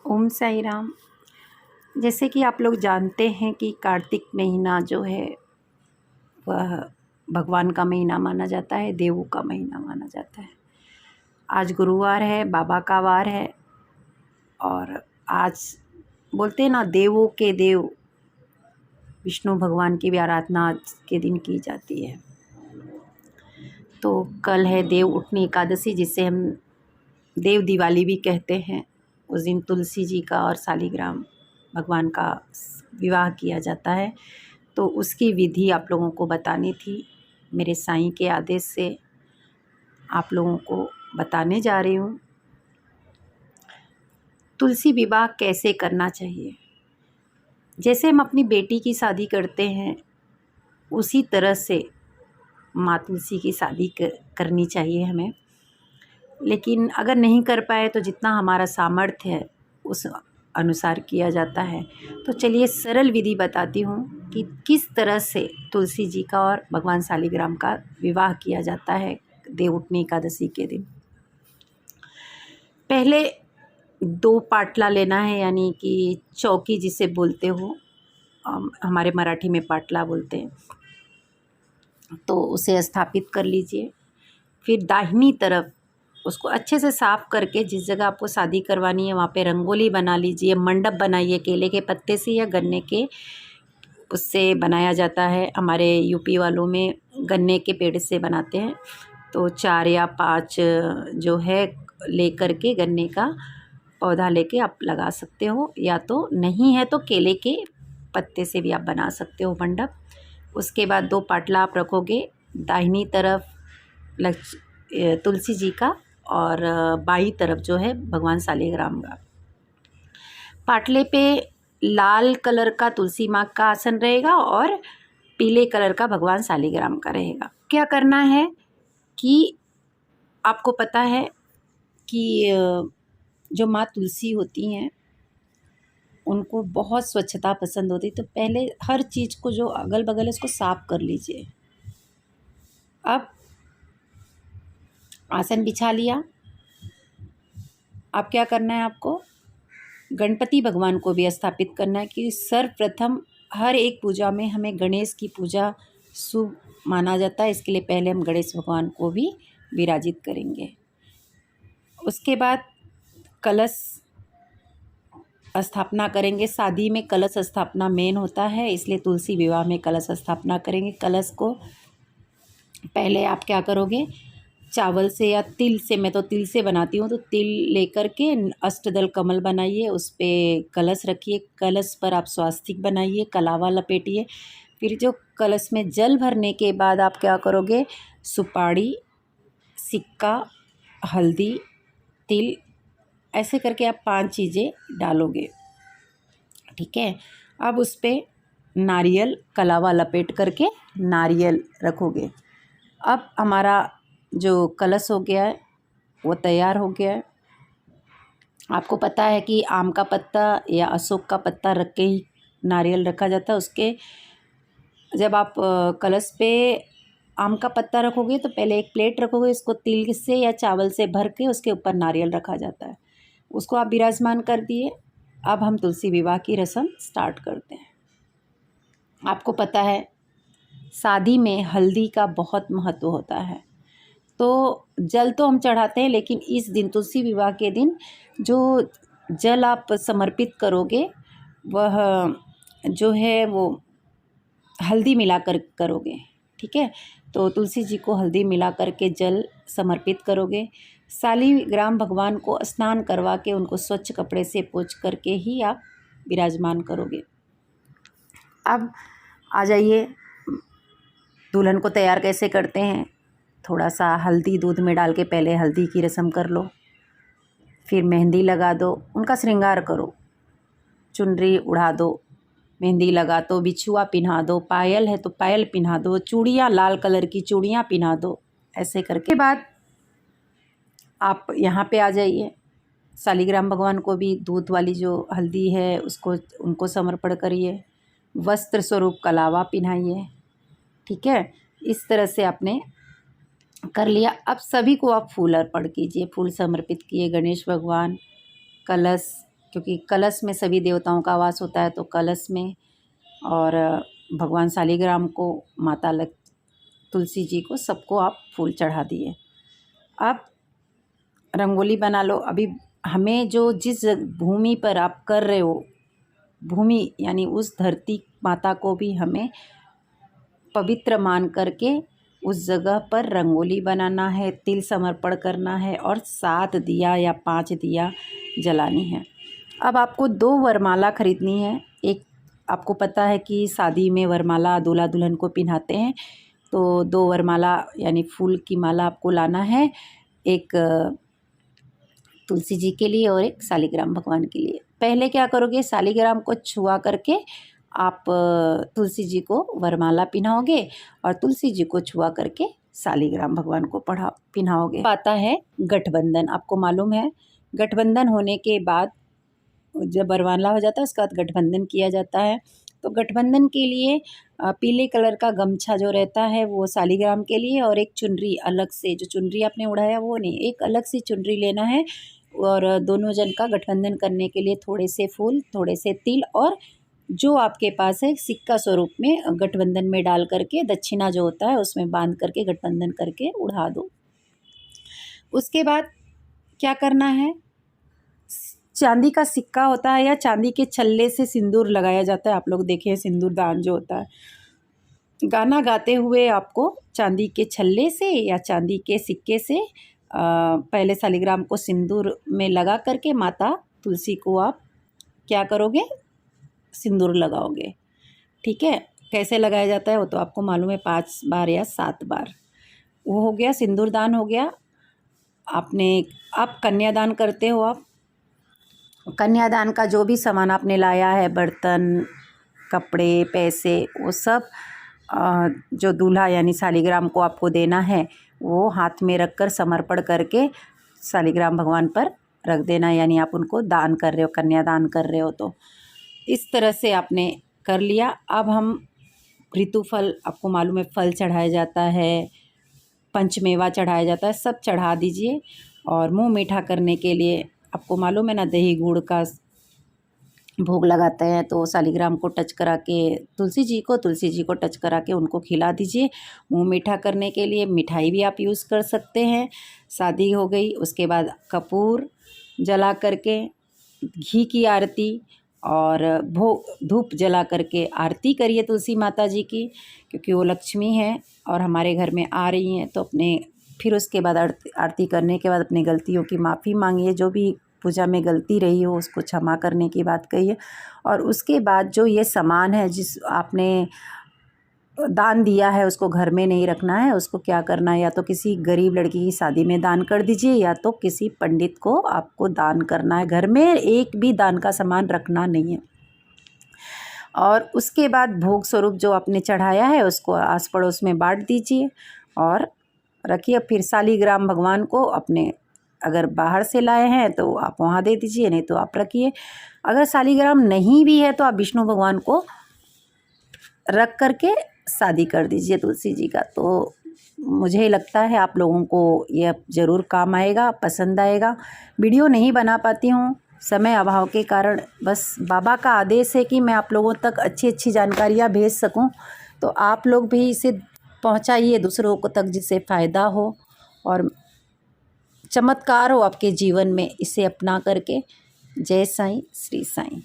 ओम साई राम। जैसे कि आप लोग जानते हैं कि कार्तिक महीना जो है वह भगवान का महीना माना जाता है, देवों का महीना माना जाता है। आज गुरुवार है, बाबा का वार है और आज बोलते हैं ना, देवों के देव विष्णु भगवान की भी आराधना आज के दिन की जाती है। तो कल है देव उठनी एकादशी, जिसे हम देव दिवाली भी कहते हैं। उस दिन तुलसी जी का और शालिग्राम भगवान का विवाह किया जाता है। तो उसकी विधि आप लोगों को बतानी थी। मेरे साईं के आदेश से आप लोगों को बताने जा रही हूँ। तुलसी विवाह कैसे करना चाहिए। जैसे हम अपनी बेटी की शादी करते हैं, उसी तरह से माँ तुलसी की शादी करनी चाहिए हमें। लेकिन अगर नहीं कर पाए तो जितना हमारा सामर्थ्य है उस अनुसार किया जाता है। तो चलिए सरल विधि बताती हूँ कि किस तरह से तुलसी जी का और भगवान शालिग्राम का विवाह किया जाता है देवउठनी एकादशी के दिन। पहले 2 पाटला लेना है, यानी कि चौकी जिसे बोलते हो, हमारे मराठी में पाटला बोलते हैं। तो उसे स्थापित कर लीजिए। फिर दाहिनी तरफ उसको अच्छे से साफ़ करके, जिस जगह आपको शादी करवानी है वहाँ पे रंगोली बना लीजिए, मंडप बनाइए। केले के पत्ते से या गन्ने के उससे बनाया जाता है। हमारे यूपी वालों में गन्ने के पेड़ से बनाते हैं। तो 4 या 5 जो है लेकर के गन्ने का पौधा लेके आप लगा सकते हो, या तो नहीं है तो केले के पत्ते से भी आप बना सकते हो मंडप। उसके बाद 2 पाटला आप रखोगे। दाहिनी तरफ तुलसी जी का और बाईं तरफ जो है भगवान शालिग्राम का। पाटले पे लाल कलर का तुलसी माँ का आसन रहेगा और पीले कलर का भगवान शालिग्राम का रहेगा। क्या करना है कि आपको पता है कि जो माँ तुलसी होती हैं उनको बहुत स्वच्छता पसंद होती है। तो पहले हर चीज़ को जो अगल बगल है उसको साफ कर लीजिए। अब आसन बिछा लिया। अब क्या करना है, आपको गणपति भगवान को भी स्थापित करना है कि सर्वप्रथम हर एक पूजा में हमें गणेश की पूजा शुभ माना जाता है। इसके लिए पहले हम गणेश भगवान को भी विराजित करेंगे। उसके बाद कलश स्थापना करेंगे। शादी में कलश स्थापना मेन होता है, इसलिए तुलसी विवाह में कलश स्थापना करेंगे। कलश को पहले आप क्या करोगे, चावल से या तिल से, मैं तो तिल से बनाती हूँ, तो तिल लेकर के अष्टदल कमल बनाइए, उस पर कलश रखिए। कलश पर आप स्वास्तिक बनाइए, कलावा लपेटिए। फिर जो कलश में जल भरने के बाद आप क्या करोगे, सुपारी, सिक्का, हल्दी, तिल, ऐसे करके आप 5 चीज़ें डालोगे। ठीक है। अब उस पर नारियल, कलावा लपेट करके नारियल रखोगे। अब हमारा जो कलश हो गया है वो तैयार हो गया है। आपको पता है कि आम का पत्ता या अशोक का पत्ता रख के ही नारियल रखा जाता है। उसके जब आप कलश पे आम का पत्ता रखोगे तो पहले एक प्लेट रखोगे, इसको तिल से या चावल से भर के उसके ऊपर नारियल रखा जाता है। उसको आप विराजमान कर दिए। अब हम तुलसी विवाह की रस्म स्टार्ट करते हैं। आपको पता है शादी में हल्दी का बहुत महत्व होता है। तो जल तो हम चढ़ाते हैं, लेकिन इस दिन तुलसी विवाह के दिन जो जल आप समर्पित करोगे वह जो है वो हल्दी मिलाकर करोगे। ठीक है। तो तुलसी जी को हल्दी मिला करके जल समर्पित करोगे। शालिग्राम भगवान को स्नान करवा के उनको स्वच्छ कपड़े से पोंछ करके ही आप विराजमान करोगे। अब आ जाइए, दुल्हन को तैयार कैसे करते हैं। थोड़ा सा हल्दी दूध में डाल के पहले हल्दी की रस्म कर लो, फिर मेहंदी लगा दो, उनका श्रृंगार करो, चुनरी उड़ा दो, मेहंदी लगा दो, बिछुआ पिन्हा दो, पायल है तो पायल पिन्हा दो, चूड़ियाँ, लाल कलर की चूड़ियाँ पिन्हा दो। ऐसे करके बाद आप यहाँ पे आ जाइए। शालिग्राम भगवान को भी दूध वाली जो हल्दी है उसको उनको समर्पण करिए। वस्त्र स्वरूप कलावा पिन्हाइए। ठीक है। इस तरह से आपने कर लिया। अब सभी को आप फूल अर्पण कीजिए। फूल समर्पित किए गणेश भगवान, कलश क्योंकि कलश में सभी देवताओं का वास होता है, तो कलश में और भगवान शालिग्राम को, माता तुलसी जी को, सबको आप फूल चढ़ा दिए। अब रंगोली बना लो। अभी हमें जो जिस भूमि पर आप कर रहे हो, भूमि यानी उस धरती माता को भी हमें पवित्र मान करके उस जगह पर रंगोली बनाना है, तिल समर्पण करना है और 7 दिया या 5 दिया जलानी है। अब आपको 2 वरमाला खरीदनी है। एक आपको पता है कि शादी में वरमाला दूल्हा दुल्हन को पहनाते हैं, तो 2 वरमाला यानी फूल की माला आपको लाना है, एक तुलसी जी के लिए और एक शालिग्राम भगवान के लिए। पहले क्या करोगे, शालिग्राम को छुआ करके आप तुलसी जी को वरमाला पहनाओगे और तुलसी जी को छुआ करके शालिग्राम भगवान को पहनाओगे। आता है गठबंधन। आपको मालूम है गठबंधन होने के बाद जब वरमाला हो जाता है उसके बाद गठबंधन किया जाता है। तो गठबंधन के लिए पीले कलर का गमछा जो रहता है वो शालिग्राम के लिए, और एक चुनरी अलग से, जो चुनरी आपने उड़ाया वो नहीं, एक अलग से चुनरी लेना है। और दोनों जन का गठबंधन करने के लिए थोड़े से फूल, थोड़े से तिल और जो आपके पास है सिक्का स्वरूप में गठबंधन में डाल करके, दक्षिणा जो होता है उसमें बांध करके गठबंधन करके उड़ा दो। उसके बाद क्या करना है, चांदी का सिक्का होता है या चांदी के छल्ले से सिंदूर लगाया जाता है। आप लोग देखे हैं सिंदूर दान जो होता है, गाना गाते हुए आपको चांदी के छल्ले से या चांदी के सिक्के से पहले शालिग्राम को सिंदूर में लगा करके माता तुलसी को आप क्या करोगे, सिंदूर लगाओगे। ठीक है, कैसे लगाया जाता है वो तो आपको मालूम है, 5 बार या 7 बार। वो हो गया, सिंदूर दान हो गया। आप कन्यादान करते हो। आप कन्यादान का जो भी सामान आपने लाया है, बर्तन, कपड़े, पैसे, वो सब जो दूल्हा यानी शालिग्राम को आपको देना है वो हाथ में रखकर समर्पण करके शालिग्राम भगवान पर रख देना, यानी आप उनको दान कर रहे हो, कन्यादान कर रहे हो। तो इस तरह से आपने कर लिया। अब हम ऋतुफल, आपको मालूम है फल चढ़ाया जाता है, पंचमेवा चढ़ाया जाता है, सब चढ़ा दीजिए। और मुंह मीठा करने के लिए आपको मालूम है ना, दही गुड़ का भोग लगाते हैं, तो शालिग्राम को टच करा के तुलसी जी को टच करा के उनको खिला दीजिए। मुंह मीठा करने के लिए मिठाई भी आप यूज़ कर सकते हैं। शादी हो गई, उसके बाद कपूर जला करके घी की आरती और धूप जला करके आरती करिए तुलसी माता जी की, क्योंकि वो लक्ष्मी हैं और हमारे घर में आ रही हैं। तो फिर उसके बाद आरती करने के बाद अपनी गलतियों की माफ़ी मांगिए, जो भी पूजा में गलती रही हो उसको क्षमा करने की बात कहिए। और उसके बाद जो ये सामान है जिस आपने दान दिया है उसको घर में नहीं रखना है, उसको क्या करना है, या तो किसी गरीब लड़की की शादी में दान कर दीजिए या तो किसी पंडित को आपको दान करना है। घर में एक भी दान का सामान रखना नहीं है। और उसके बाद भोग स्वरूप जो आपने चढ़ाया है उसको आस पड़ोस में बांट दीजिए और रखिए। फिर शालिग्राम भगवान को अपने, अगर बाहर से लाए हैं तो आप वहाँ दे दीजिए, नहीं तो आप रखिए। अगर शालिग्राम नहीं भी है तो आप विष्णु भगवान को रख करके शादी कर दीजिए तुलसी जी का। तो मुझे लगता है आप लोगों को यह ज़रूर काम आएगा, पसंद आएगा। वीडियो नहीं बना पाती हूँ समय अभाव के कारण, बस बाबा का आदेश है कि मैं आप लोगों तक अच्छी अच्छी जानकारियाँ भेज सकूँ। तो आप लोग भी इसे पहुँचाइए दूसरों को तक, जिससे फ़ायदा हो और चमत्कार हो आपके जीवन में, इसे अपना करके। जय साईं, श्री साईं।